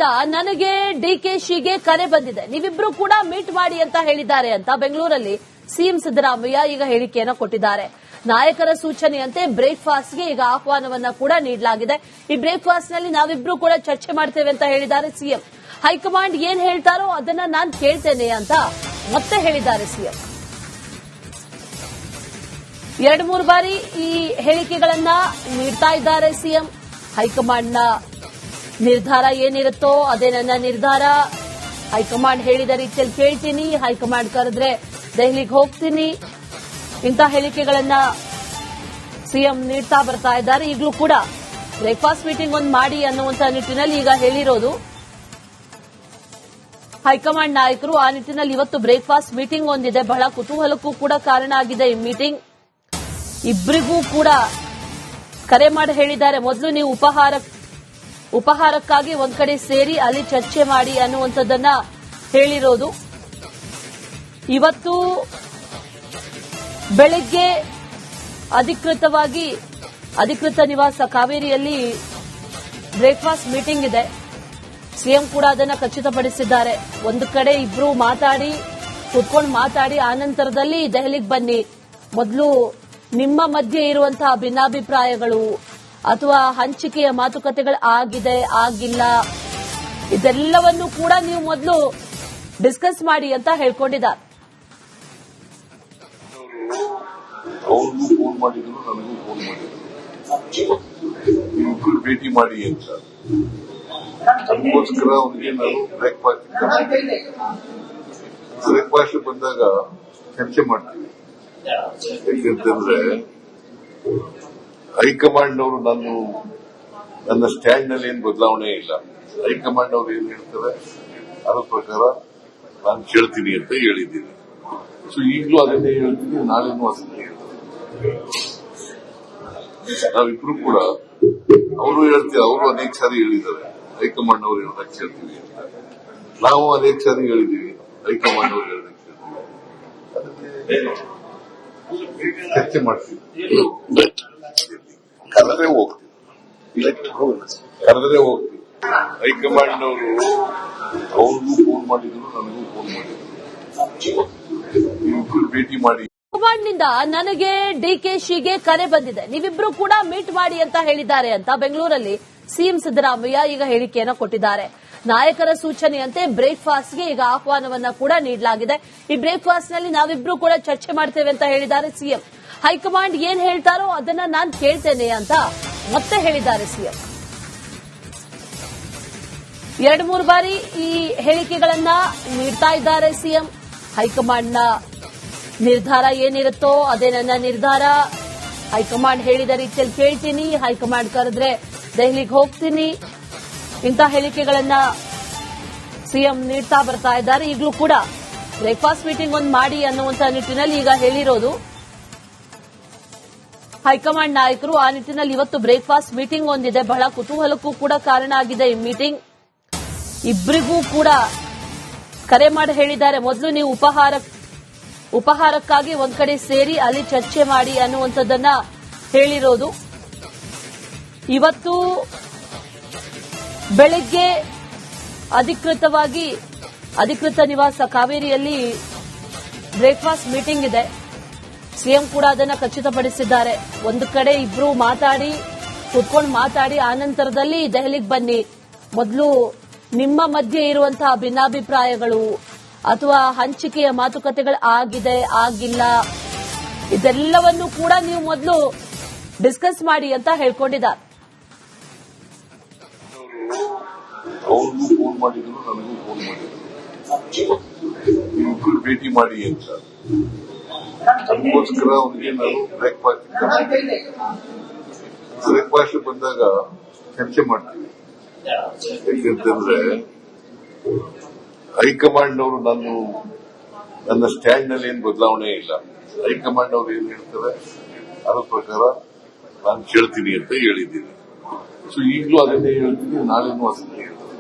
ಹೈಕಮಾಂಡ್ನಿಂದ ನನಗೆ ಡಿಕೆಶಿಗೆ ಕರೆ ಬಂದಿದೆ, ನೀವಿಬ್ರು ಕೂಡ ಮೀಟ್ ಮಾಡಿ ಅಂತ ಹೇಳಿದ್ದಾರೆ ಅಂತ ಬೆಂಗಳೂರಲ್ಲಿ ಸಿಎಂ ಸಿದ್ದರಾಮಯ್ಯ ಈಗ ಹೇಳಿಕೆಯನ್ನು ಕೊಟ್ಟಿದ್ದಾರೆ. ನಾಯಕರ ಸೂಚನೆಯಂತೆ ಬ್ರೇಕ್ಫಾಸ್ಟ್ಗೆ ಈಗ ಆಹ್ವಾನವನ್ನ ಕೂಡ ನೀಡಲಾಗಿದೆ. ಈ ಬ್ರೇಕ್ಫಾಸ್ಟ್ ನಲ್ಲಿ ನಾವಿಬ್ರು ಕೂಡ ಚರ್ಚೆ ಮಾಡ್ತೇವೆ ಅಂತ ಹೇಳಿದ್ದಾರೆ ಸಿಎಂ. ಹೈಕಮಾಂಡ್ ಏನ್ ಹೇಳ್ತಾರೋ ಅದನ್ನ ನಾನು ಕೇಳ್ತೇನೆ ಅಂತ ಮತ್ತೆ ಹೇಳಿದ್ದಾರೆ ಸಿಎಂ. 2-3 ಬಾರಿ ಈ ಹೇಳಿಕೆಗಳನ್ನ ನೀಡ್ತಾ ಇದ್ದಾರೆ ಸಿಎಂ. ಹೈಕಮಾಂಡ್ನ ನಿರ್ಧಾರ ಏನಿರುತ್ತೋ ಅದೇ ನನ್ನ ನಿರ್ಧಾರ, ಹೈಕಮಾಂಡ್ ಹೇಳಿದ ರೀತಿಯಲ್ಲಿ ಕೇಳ್ತೀನಿ, ಹೈಕಮಾಂಡ್ ಕರೆದ್ರೆ ದೆಹಲಿಗೆ ಹೋಗ್ತೀನಿ, ಇಂಥ ಹೇಳಿಕೆಗಳನ್ನ ಸಿಎಂ ನೀಡ್ತಾ ಬರ್ತಾ ಇದ್ದಾರೆ. ಈಗಲೂ ಕೂಡ ಬ್ರೇಕ್ಫಾಸ್ಟ್ ಮೀಟಿಂಗ್ ಒಂದು ಮಾಡಿ ಅನ್ನುವಂತ ನಿಟ್ಟಿನಲ್ಲಿ ಈಗ ಹೇಳಿರೋದು ಹೈಕಮಾಂಡ್ ನಾಯಕರು. ಆ ನಿಟ್ಟಿನಲ್ಲಿ ಇವತ್ತು ಬ್ರೇಕ್ಫಾಸ್ಟ್ ಮೀಟಿಂಗ್ ಒಂದಿದೆ. ಬಹಳ ಕುತೂಹಲಕ್ಕೂ ಕೂಡ ಕಾರಣ ಆಗಿದೆ ಈ ಮೀಟಿಂಗ್. ಇಬ್ಬರಿಗೂ ಕೂಡ ಕರೆ ಮಾಡಿ ಹೇಳಿದ್ದಾರೆ, ಮೊದಲು ನೀವು ಉಪಹಾರಕ್ಕಾಗಿ ಒಂದ್ ಕಡೆ ಸೇರಿ ಅಲ್ಲಿ ಚರ್ಚೆ ಮಾಡಿ ಅನ್ನುವಂಥದ್ದನ್ನ ಹೇಳಿರೋದು. ಇವತ್ತು ಬೆಳಗ್ಗೆ ಅಧಿಕೃತ ನಿವಾಸ ಕಾವೇರಿಯಲ್ಲಿ ಬ್ರೇಕ್ಫಾಸ್ಟ್ ಮೀಟಿಂಗ್ ಇದೆ. ಸಿಎಂ ಕೂಡ ಅದನ್ನ ಖಚಿತಪಡಿಸಿದ್ದಾರೆ. ಒಂದು ಕಡೆ ಇಬ್ರು ಕೂತ್ಕೊಂಡು ಮಾತಾಡಿ ಆನಂತರದಲ್ಲಿ ದೆಹಲಿಗೆ ಬನ್ನಿ, ಮೊದಲು ನಿಮ್ಮ ಮಧ್ಯೆ ಇರುವಂತಹ ಭಿನ್ನಾಭಿಪ್ರಾಯಗಳು ಅಥವಾ ಹಂಚಿಕೆಯ ಮಾತುಕತೆಗಳು ಆಗಿದೆ ಆಗಿಲ್ಲ ಇದೆಲ್ಲವನ್ನು ಕೂಡ ನೀವು ಮೊದಲು ಡಿಸ್ಕಸ್ ಮಾಡಿ ಅಂತ ಹೇಳ್ಕೊಂಡಿದ್ದಾರೆ. ಅವ್ರಿಗೂ ಫೋನ್ ಮಾಡಿದ್ರು, ನನಗೂ ಫೋನ್ ಮಾಡಿದ್ರು, ನೀವಿಬ್ರು ಭೇಟಿ ಮಾಡಿ ಅಂತ. ಅದಕ್ಕೋಸ್ಕರ ಅವ್ರಿಗೆ ನಾನು ಬ್ರೇಕ್ಫಾಸ್ಟ್ ಬಂದಾಗ ಚರ್ಚೆ ಮಾಡ್ತೀವಿ. ಯಾಕೆಂತಂದ್ರೆ ಹೈಕಮಾಂಡ್ ಅವರು ನನ್ನ ಸ್ಟ್ಯಾಂಡ್ ನಲ್ಲಿ ಏನು ಬದಲಾವಣೆ ಇಲ್ಲ. ಹೈಕಮಾಂಡ್ ಅವರು ಏನ್ ಹೇಳ್ತಾರೆ ಅದ್ರ ಪ್ರಕಾರ ನಾನು ಕೇಳ್ತೀನಿ ಅಂತ ಹೇಳಿದ್ದೀನಿ. ಸೊ ಈಗಲೂ ಅದನ್ನೇ ಹೇಳ್ತೀನಿ, ನಾಳೆನೂ ಅದನ್ನೇ ಹೇಳ್ತೀನಿ. ನಾವಿಬ್ರು ಕೂಡ ಅವರು ಹೇಳ್ತೀವಿ, ಅವರು ಅನೇಕ ಸಾರಿ ಹೇಳಿದ್ದಾರೆ ಹೈಕಮಾಂಡ್ ಅವರು ಹೇಳಕ್ ಕೇಳ್ತೀವಿ ಅಂತ. ನಾವು ಅನೇಕ ಸಾರಿ ಹೇಳಿದೀವಿ ಹೈಕಮಾಂಡ್ ಅವರು ಹೇಳಕ್ ಕೇಳ್ತೀವಿ. ಚರ್ಚೆ ಮಾಡ್ತೀವಿ, ಕರೆದ್ರೆ ಹೋಗ್ತೀವಿ. ಹೈಕಮಾಂಡ್ ಅವರು ಅವ್ರಿಗೂ ಫೋನ್ ಮಾಡಿದ್ರು, ನನಗೂ ಫೋನ್ ಮಾಡಿದ್ರು, ನೀವಿಬ್ರು ಭೇಟಿ ಮಾಡಿ. ಹೈಕಮಾಂಡ್ನಿಂದ ನನಗೆ ಡಿಕೆಶಿಗೆ ಕರೆ ಬಂದಿದೆ, ನೀವಿಬ್ರು ಕೂಡ ಮೀಟ್ ಮಾಡಿ ಅಂತ ಹೇಳಿದ್ದಾರೆ ಅಂತ ಬೆಂಗಳೂರಲ್ಲಿ ಸಿಎಂ ಸಿದ್ದರಾಮಯ್ಯ ಈಗ ಹೇಳಿಕೆಯನ್ನು ಕೊಟ್ಟಿದ್ದಾರೆ. ನಾಯಕರ ಸೂಚನೆಯಂತೆ ಬ್ರೇಕ್ಫಾಸ್ಟ್ಗೆ ಈಗ ಆಹ್ವಾನವನ್ನ ಕೂಡ ನೀಡಲಾಗಿದೆ. ಈ ಬ್ರೇಕ್ಫಾಸ್ಟ್ ನಲ್ಲಿ ನಾವಿಬ್ರು ಕೂಡ ಚರ್ಚೆ ಮಾಡ್ತೇವೆ ಅಂತ ಹೇಳಿದ್ದಾರೆ ಸಿಎಂ. ಹೈಕಮಾಂಡ್ ಏನ್ ಹೇಳ್ತಾರೋ ಅದನ್ನ ನಾನು ಕೇಳ್ತೇನೆ ಅಂತ ಮತ್ತೆ ಹೇಳಿದ್ದಾರೆ ಸಿಎಂ. 2-3 ಬಾರಿ ಈ ಹೇಳಿಕೆಗಳನ್ನ ನೀಡ್ತಾ ಇದ್ದಾರೆ ಸಿಎಂ. ಹೈಕಮಾಂಡ್ನ ನಿರ್ಧಾರ ಏನಿರುತ್ತೋ ಅದೇ ನನ್ನ ನಿರ್ಧಾರ, ಹೈಕಮಾಂಡ್ ಹೇಳಿದ ರೀತಿಯಲ್ಲಿ ಕೇಳ್ತೀನಿ, ಹೈಕಮಾಂಡ್ ಕರೆದ್ರೆ ದೆಹಲಿಗೆ ಹೋಗ್ತೀನಿ, ಇಂಥ ಹೇಳಿಕೆಗಳನ್ನ ಸಿಎಂ ನೀಡ್ತಾ ಬರ್ತಾ ಇದ್ದಾರೆ. ಈಗಲೂ ಕೂಡ ಬ್ರೇಕ್ಫಾಸ್ಟ್ ಮೀಟಿಂಗ್ ಒಂದು ಮಾಡಿ ಅನ್ನುವಂತ ನಿಟ್ಟಿನಲ್ಲಿ ಈಗ ಹೇಳಿರೋದು ಹೈಕಮಾಂಡ್ ನಾಯಕರು. ಆ ನಿಟ್ಟಿನಲ್ಲಿ ಇವತ್ತು ಬ್ರೇಕ್ಫಾಸ್ಟ್ ಮೀಟಿಂಗ್ ಒಂದಿದೆ. ಬಹಳ ಕುತೂಹಲಕ್ಕೂ ಕೂಡ ಕಾರಣ ಆಗಿದೆ ಈ ಮೀಟಿಂಗ್. ಇಬ್ಬರಿಗೂ ಕೂಡ ಕರೆ ಮಾಡಿ ಹೇಳಿದ್ದಾರೆ, ಮೊದಲು ನೀವು ಉಪಹಾರಕ್ಕಾಗಿ ಒಂದ್ ಕಡೆ ಸೇರಿ ಅಲ್ಲಿ ಚರ್ಚೆ ಮಾಡಿ ಅನ್ನುವಂಥದ್ದನ್ನ ಹೇಳಿರೋದು. ಇವತ್ತು ಬೆಳಗ್ಗೆ ಅಧಿಕೃತ ನಿವಾಸ ಕಾವೇರಿಯಲ್ಲಿ ಬ್ರೇಕ್ಫಾಸ್ಟ್ ಮೀಟಿಂಗ್ ಇದೆ. ಸಿಎಂ ಕೂಡ ಅದನ್ನ ಖಚಿತಪಡಿಸಿದ್ದಾರೆ. ಒಂದು ಕಡೆ ಇಬ್ರು ಕೂತ್ಕೊಂಡು ಮಾತಾಡಿ ಆನಂತರದಲ್ಲಿ ದೆಹಲಿಗೆ ಬನ್ನಿ, ಮೊದಲು ನಿಮ್ಮ ಮಧ್ಯೆ ಇರುವಂತಹ ಭಿನ್ನಾಭಿಪ್ರಾಯಗಳು ಅಥವಾ ಹಂಚಿಕೆಯ ಮಾತುಕತೆಗಳು ಆಗಿದೆ ಆಗಿಲ್ಲ ಇದೆಲ್ಲವನ್ನು ಕೂಡ ನೀವು ಮೊದಲು ಡಿಸ್ಕಸ್ ಮಾಡಿ ಅಂತ ಹೇಳ್ಕೊಂಡಿದ್ದಾರೆ. ಅವ್ರಿಗೂ ಫೋನ್ ಮಾಡಿದ್ರು, ನನಗೂ ಫೋನ್ ಮಾಡಿದ್ರು, ನೀವಿಬ್ರು ಭೇಟಿ ಮಾಡಿ ಅಂತ. ಅದಕ್ಕೋಸ್ಕರ ಅವ್ರಿಗೆ ನಾನು ಬ್ರೇಕ್ಫಾಸ್ಟ್ ಬಂದಾಗ ಚರ್ಚೆ ಮಾಡ್ತೀವಿ. ಯಾಕೆಂತಂದ್ರೆ ಹೈಕಮಾಂಡ್ ಅವರು ನನ್ನ ಸ್ಟ್ಯಾಂಡ್ ನಲ್ಲಿ ಏನು ಬದಲಾವಣೆ ಇಲ್ಲ. ಹೈಕಮಾಂಡ್ ಅವರು ಏನ್ ಹೇಳ್ತಾರೆ ಅದ್ರ ಪ್ರಕಾರ ನಾನು ಕೇಳ್ತೀನಿ ಅಂತ ಹೇಳಿದ್ದೀನಿ. ಸೊ ಈಗಲೂ ಅದನ್ನೇ ಹೇಳ್ತೀನಿ, ನಾಳೆನೂ ಅದನ್ನೇ ಹೇಳ್ತೀನಿ.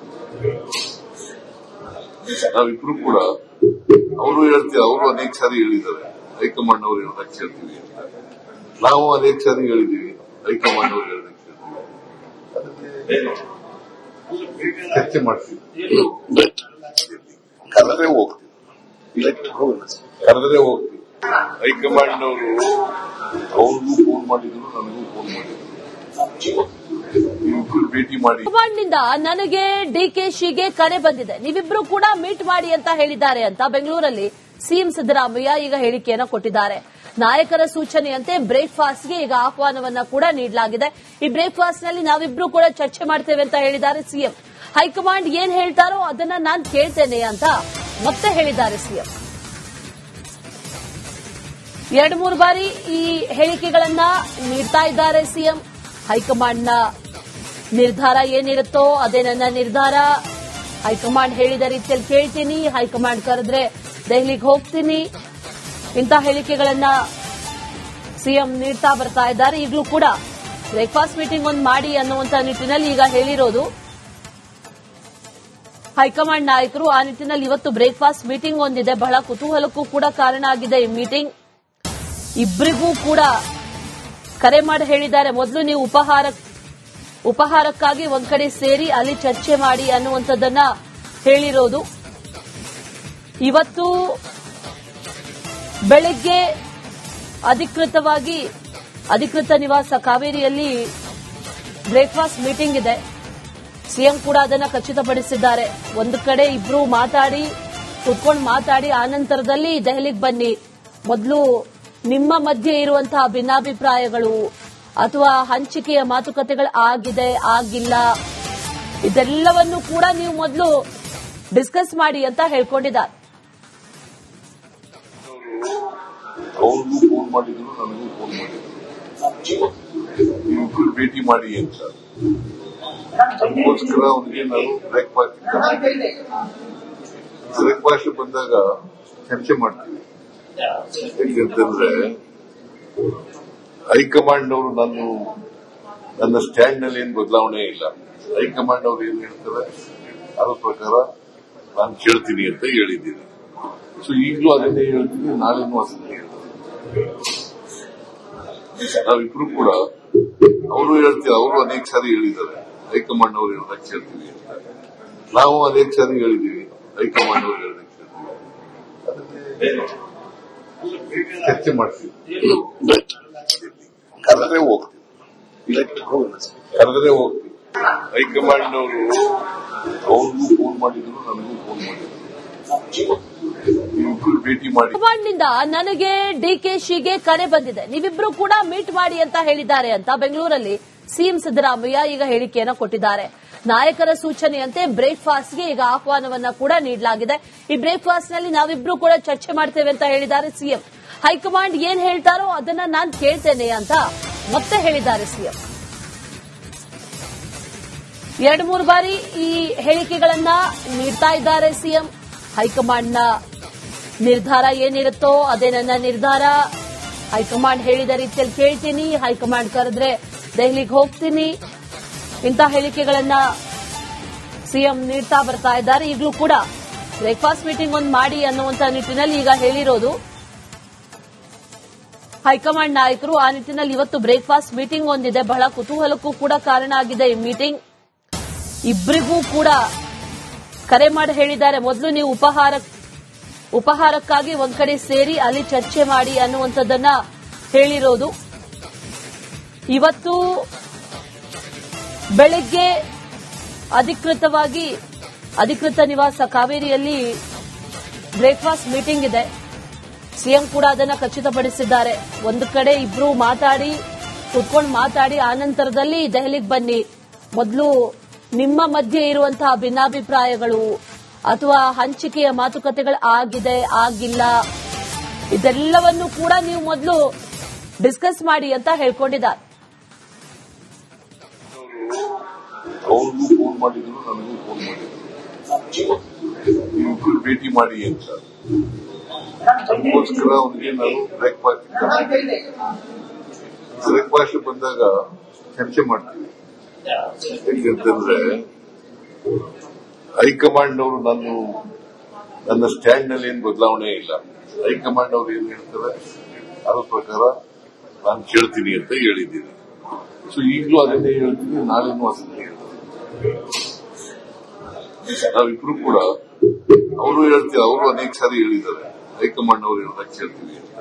ನಾವಿಬ್ರು ಕೂಡ ಅವರು ಹೇಳ್ತೀವಿ, ಅವರು ಅನೇಕ ಸಾರಿ ಹೇಳಿದ್ದಾರೆ ಹೈಕಮಾಂಡ್ ಅವರು ಹೇಳಕ್ ಕೇಳ್ತೀವಿ ಅಂತ. ನಾವು ಅನೇಕ ಸಾರಿ ಹೇಳಿದೀವಿ ಹೈಕಮಾಂಡ್ ಅವರು ಹೇಳಕ್ ಕೇಳ್ತೀವಿ. ಚರ್ಚೆ ಮಾಡ್ತೀವಿ. ಕರೆದ್ರೆ ಹೋಗ್ತೀವಿ. ಹೈಕಮಾಂಡ್ ಅವರು ಅವ್ರಿಗೂ ಫೋನ್ ಮಾಡಿದ್ರು, ನನಗೂ ಫೋನ್ ಮಾಡಿದ್ರು. ಭೇಟಿ ಮಾಡಿ ಹೈಕಮಾಂಡ್ನಿಂದ ನನಗೆ ಡಿಕೆಶಿಗೆ ಕರೆ ಬಂದಿದೆ, ನೀವಿಬ್ರು ಕೂಡ ಮೀಟ್ ಮಾಡಿ ಅಂತ ಹೇಳಿದ್ದಾರೆ ಅಂತ ಬೆಂಗಳೂರಲ್ಲಿ ಸಿಎಂ ಸಿದ್ದರಾಮಯ್ಯ ಈಗ ಹೇಳಿಕೆಯನ್ನು ಕೊಟ್ಟಿದ್ದಾರೆ. ನಾಯಕರ ಸೂಚನೆಯಂತೆ ಬ್ರೇಕ್ಫಾಸ್ಟ್ಗೆ ಈಗ ಆಹ್ವಾನವನ್ನ ಕೂಡ ನೀಡಲಾಗಿದೆ. ಈ ಬ್ರೇಕ್ಫಾಸ್ಟ್ ನಲ್ಲಿ ನಾವಿಬ್ರು ಕೂಡ ಚರ್ಚೆ ಮಾಡ್ತೇವೆ ಅಂತ ಹೇಳಿದ್ದಾರೆ ಸಿಎಂ. ಹೈಕಮಾಂಡ್ ಏನ್ ಹೇಳ್ತಾರೋ ಅದನ್ನ ನಾನು ಕೇಳ್ತೇನೆ ಅಂತ ಮತ್ತೆ ಹೇಳಿದ್ದಾರೆ ಸಿಎಂ. 2-3 ಬಾರಿ ಈ ಹೇಳಿಕೆಗಳನ್ನ ನೀಡ್ತಾ ಇದ್ದಾರೆ ಸಿಎಂ. ಹೈಕಮಾಂಡ್ನ ನಿರ್ಧಾರ ಏನಿರುತ್ತೋ ಅದೇ ನನ್ನ ನಿರ್ಧಾರ. ಹೈಕಮಾಂಡ್ ಹೇಳಿದ ರೀತಿಯಲ್ಲಿ ಕೇಳ್ತೀನಿ, ಹೈಕಮಾಂಡ್ ಕರೆದ್ರೆ ದೆಹಲಿಗೆ ಹೋಗ್ತೀನಿ. ಇಂಥ ಹೇಳಿಕೆಗಳನ್ನ ಸಿಎಂ ನೀಡ್ತಾ ಬರ್ತಾ ಇದ್ದಾರೆ. ಈಗಲೂ ಕೂಡ ಬ್ರೇಕ್ಫಾಸ್ಟ್ ಮೀಟಿಂಗ್ ಒಂದು ಮಾಡಿ ಅನ್ನುವಂತ ನಿಟ್ಟಿನಲ್ಲಿ ಈಗ ಹೇಳಿರೋದು ಹೈಕಮಾಂಡ್ ನಾಯಕರು. ಆ ನಿಟ್ಟಿನಲ್ಲಿ ಇವತ್ತು ಬ್ರೇಕ್ಫಾಸ್ಟ್ ಮೀಟಿಂಗ್ ಒಂದಿದೆ. ಬಹಳ ಕುತೂಹಲಕ್ಕೂ ಕೂಡ ಕಾರಣ ಆಗಿದೆ ಈ ಮೀಟಿಂಗ್. ಇಬ್ಬರಿಗೂ ಕೂಡ ಕರೆ ಮಾಡಿ ಹೇಳಿದ್ದಾರೆ, ಮೊದಲು ನೀವು ಉಪಹಾರಕ್ಕಾಗಿ ಒಂದ್ ಕಡೆ ಸೇರಿ ಅಲ್ಲಿ ಚರ್ಚೆ ಮಾಡಿ ಅನ್ನುವಂಥದ್ದನ್ನ ಹೇಳಿರೋದು. ಇವತ್ತು ಬೆಳಗ್ಗೆ ಅಧಿಕೃತ ನಿವಾಸ ಕಾವೇರಿಯಲ್ಲಿ ಬ್ರೇಕ್ಫಾಸ್ಟ್ ಮೀಟಿಂಗ್ ಇದೆ. ಸಿಎಂ ಕೂಡ ಅದನ್ನ ಖಚಿತಪಡಿಸಿದ್ದಾರೆ. ಒಂದು ಕಡೆ ಇಬ್ರು ಕುತ್ಕೊಂಡು ಮಾತಾಡಿ ಆನಂತರದಲ್ಲಿ ದೆಹಲಿಗೆ ಬನ್ನಿ, ಮೊದಲು ನಿಮ್ಮ ಮಧ್ಯೆ ಇರುವಂತಹ ಭಿನ್ನಾಭಿಪ್ರಾಯಗಳು ಅಥವಾ ಹಂಚಿಕೆಯ ಮಾತುಕತೆಗಳು ಆಗಿದೆ ಆಗಿಲ್ಲ ಇದೆಲ್ಲವನ್ನು ಕೂಡ ನೀವು ಮೊದಲು ಡಿಸ್ಕಸ್ ಮಾಡಿ ಅಂತ ಹೇಳ್ಕೊಂಡಿದ್ದಾರೆ. ಅವ್ರಿಗೂ ಫೋನ್ ಮಾಡಿದ್ರು, ನನಗೂ ಫೋನ್ ಮಾಡಿದ್ರು. ಭೇಟಿ ಮಾಡಿ ಅಂತ ಅದಕ್ಕೋಸ್ಕರ ಅವ್ರಿಗೆ ನಾನು ಬ್ರೇಕ್ಫಾಸ್ಟ್ ಬಂದಾಗ ಚರ್ಚೆ ಮಾಡ್ತೀವಿ. ಯಾಕಂತಂದ್ರೆ ಹೈಕಮಾಂಡ್ ಅವರು ನನ್ನ ಸ್ಟ್ಯಾಂಡ್ ನಲ್ಲಿ ಏನು ಬದಲಾವಣೆ ಇಲ್ಲ. ಹೈಕಮಾಂಡ್ ಅವರು ಏನ್ ಹೇಳ್ತಾರೆ ಅದ್ರ ಪ್ರಕಾರ ನಾನು ಕೇಳ್ತೀನಿ ಅಂತ ಹೇಳಿದ್ದೀನಿ. ಸೊ ಈಗಲೂ ಅದನ್ನೇ ಹೇಳ್ತೀನಿ, ನಾಳೆನೂ ಅದನ್ನೇ ಹೇಳ್ತೀನಿ. ನಾವಿಬ್ರು ಕೂಡ ಅವರು ಹೇಳ್ತೀವಿ, ಅವರು ಅನೇಕ ಸಾರಿ ಹೇಳಿದ್ದಾರೆ ಹೈಕಮಾಂಡ್ ಅವರು ಹೇಳೋದಕ್ಕೆ ಕೇಳ್ತೀವಿ ಅಂತ. ನಾವು ಅನೇಕ ಸಾರಿ ಹೇಳಿದ್ದೀವಿ ಹೈಕಮಾಂಡ್ ಅವರು ಹೇಳೋದಕ್ಕೆ ಕೇಳ್ತೀವಿ. ಅದನ್ನೇ ಚರ್ಚೆ ಮಾಡ್ತೀವಿ. ಕರೆದ್ರೆ ಹೋಗ್ತೀವಿ. ಹೈಕಮಾಂಡ್ ಅವರು ಅವ್ರಿಗೂ ಫೋನ್ ಮಾಡಿದ್ರು, ನನಗೂ ಫೋನ್ ಮಾಡಿದ್ರು. ಭೇಟಿ ಮಾಡಿ ಹೈಕಮಾಂಡ್ನಿಂದ ನನಗೆ ಡಿಕೆಶಿಗೆ ಕರೆ ಬಂದಿದೆ, ನೀವಿಬ್ರು ಕೂಡ ಮೀಟ್ ಮಾಡಿ ಅಂತ ಹೇಳಿದ್ದಾರೆ ಅಂತ ಬೆಂಗಳೂರಲ್ಲಿ ಸಿಎಂ ಸಿದ್ದರಾಮಯ್ಯ ಈಗ ಹೇಳಿಕೆಯನ್ನು ಕೊಟ್ಟಿದ್ದಾರೆ. ನಾಯಕರ ಸೂಚನೆಯಂತೆ ಬ್ರೇಕ್ಫಾಸ್ಟ್ಗೆ ಈಗ ಆಹ್ವಾನವನ್ನ ಕೂಡ ನೀಡಲಾಗಿದೆ. ಈ ಬ್ರೇಕ್ಫಾಸ್ಟ್ ನಲ್ಲಿ ನಾವಿಬ್ರು ಕೂಡ ಚರ್ಚೆ ಮಾಡ್ತೇವೆ ಅಂತ ಹೇಳಿದ್ದಾರೆ ಸಿಎಂ. ಹೈಕಮಾಂಡ್ ಏನ್ ಹೇಳ್ತಾರೋ ಅದನ್ನ ನಾನು ಕೇಳ್ತೇನೆ ಅಂತ ಮತ್ತೆ ಹೇಳಿದ್ದಾರೆ ಸಿಎಂ. 2-3 ಬಾರಿ ಈ ಹೇಳಿಕೆಗಳನ್ನ ನೀಡ್ತಾ ಇದ್ದಾರೆ ಸಿಎಂ. ಹೈಕಮಾಂಡ್ನ ನಿರ್ಧಾರ ಏನಿರುತ್ತೋ ಅದೇ ನನ್ನ ನಿರ್ಧಾರ. ಹೈಕಮಾಂಡ್ ಹೇಳಿದ ರೀತಿಯಲ್ಲಿ ಕೇಳ್ತೀನಿ, ಹೈಕಮಾಂಡ್ ಕರೆದ್ರೆ ದೆಹಲಿಗೆ ಹೋಗ್ತೀನಿ. ಇಂಥ ಹೇಳಿಕೆಗಳನ್ನ ಸಿಎಂ ನೀಡ್ತಾ ಬರ್ತಾ ಇದ್ದಾರೆ. ಈಗಲೂ ಕೂಡ ಬ್ರೇಕ್ಫಾಸ್ಟ್ ಮೀಟಿಂಗ್ ಒಂದು ಮಾಡಿ ಅನ್ನುವಂತ ನಿಟ್ಟಿನಲ್ಲಿ ಈಗ ಹೇಳಿರೋದು ಹೈಕಮಾಂಡ್ ನಾಯಕರು. ಆ ನಿಟ್ಟಿನಲ್ಲಿ ಇವತ್ತು ಬ್ರೇಕ್ಫಾಸ್ಟ್ ಮೀಟಿಂಗ್ ಒಂದಿದೆ. ಬಹಳ ಕುತೂಹಲಕ್ಕೂ ಕೂಡ ಕಾರಣ ಆಗಿದೆ ಈ ಮೀಟಿಂಗ್. ಇಬ್ಬರಿಗೂ ಕೂಡ ಕರೆ ಮಾಡಿ ಹೇಳಿದ್ದಾರೆ, ಮೊದಲು ನೀವು ಉಪಹಾರಕ್ಕಾಗಿ ಒಂದ್ ಕಡೆ ಸೇರಿ ಅಲ್ಲಿ ಚರ್ಚೆ ಮಾಡಿ ಅನ್ನುವಂಥದ್ದನ್ನ ಹೇಳಿರೋದು. ಇವತ್ತು ಬೆಳಗ್ಗೆ ಅಧಿಕೃತ ನಿವಾಸ ಕಾವೇರಿಯಲ್ಲಿ ಬ್ರೇಕ್ಫಾಸ್ಟ್ ಮೀಟಿಂಗ್ ಇದೆ. ಸಿಎಂ ಕೂಡ ಅದನ್ನ ಖಚಿತಪಡಿಸಿದ್ದಾರೆ. ಒಂದು ಕಡೆ ಇಬ್ರು ಕುತ್ಕೊಂಡು ಮಾತಾಡಿ ಆನಂತರದಲ್ಲಿ ದೆಹಲಿಗೆ ಬನ್ನಿ, ಮೊದಲು ನಿಮ್ಮ ಮಧ್ಯೆ ಇರುವಂತಹ ಭಿನ್ನಾಭಿಪ್ರಾಯಗಳು ಅಥವಾ ಹಂಚಿಕೆಯ ಮಾತುಕತೆಗಳು ಆಗಿದೆ ಆಗಿಲ್ಲ ಇದೆಲ್ಲವನ್ನು ಕೂಡ ನೀವು ಮೊದಲು ಡಿಸ್ಕಸ್ ಮಾಡಿ ಅಂತ ಹೇಳ್ಕೊಂಡಿದ್ದಾರೆ. ಅವ್ರಿಗೂ ಫೋನ್ ಮಾಡಿದ್ರು, ನನಗೂ ಫೋನ್ ಮಾಡಿದ್ರು. ಭೇಟಿ ಮಾಡಿ ಅಂತ ಅದಕ್ಕೋಸ್ಕರ ಅವ್ರಿಗೆ ನಾನು ಬ್ರೇಕ್ಫಾಸ್ಟ್ ಬಂದಾಗ ಚರ್ಚೆ ಮಾಡ್ತೀವಿ. ಯಾಕಂತಂದ್ರೆ ಹೈಕಮಾಂಡ್ ಅವರು ನನ್ನ ಸ್ಟ್ಯಾಂಡ್ ನಲ್ಲಿ ಏನು ಬದಲಾವಣೆ ಇಲ್ಲ. ಹೈಕಮಾಂಡ್ ಅವರು ಏನ್ ಹೇಳ್ತಾರೆ ಅದ್ರ ಪ್ರಕಾರ ನಾನು ಕೇಳ್ತೀನಿ ಅಂತ ಹೇಳಿದ್ದೀನಿ. ಸೊ ಈಗಲೂ ಅದನ್ನೇ ಹೇಳ್ತೀನಿ, ನಾಳೆನೂ ಅದನ್ನೇ ಹೇಳ್ತೀನಿ. ನಾವಿಬ್ರು ಕೂಡ ಅವರು ಹೇಳ್ತೀವಿ, ಅವರು ಅನೇಕ ಸಾರಿ ಹೇಳಿದ್ದಾರೆ ಹೈಕಮಾಂಡ್ ಅವರು ಹೇಳ್ದಾಗ ಕೇಳ್ತೀವಿ ಅಂತ.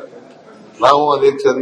ನಾವು ಅನೇಕ ಸಾರಿ